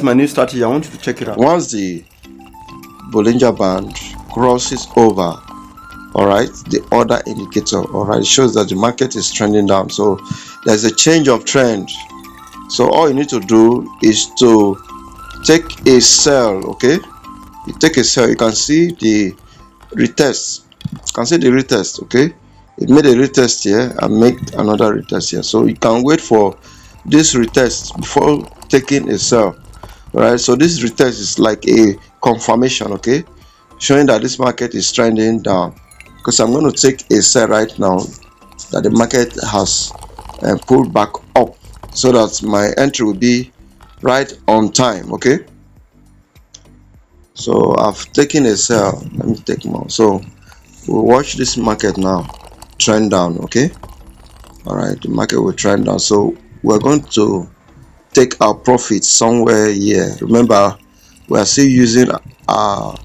is my new strategy. I want you to check it out. Once the Bollinger Band crosses over, all right, the order indicator, all right, it shows that the market is trending down. So there's a change of trend. So all you need to do is to take a sell. Okay, you take a sell. You can see the retest. You can see the retest. Okay, it made a retest here and make another retest here. So you can wait for this retest before taking a sell. All right, so this retest is like a confirmation. Okay, showing that this market is trending down. Because I'm going to take a sell right now that the market has pulled back up, so that my entry will be right on time. Okay, so I've taken a sell. Let me take more. So we'll watch this market now trend down. Okay, all right, the market will trend down. So we're going to take our profit somewhere here. Remember, we are still using our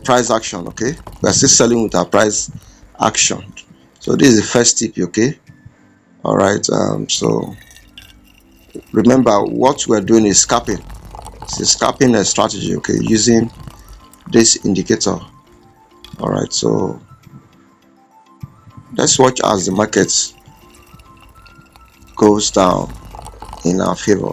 price action. Okay, we are still selling with our price action. So this is the first tip. Okay, all right. So remember, what we're doing is scalping. It's a scalping strategy. Okay, using this indicator. All right, so let's watch as the market goes down in our favor.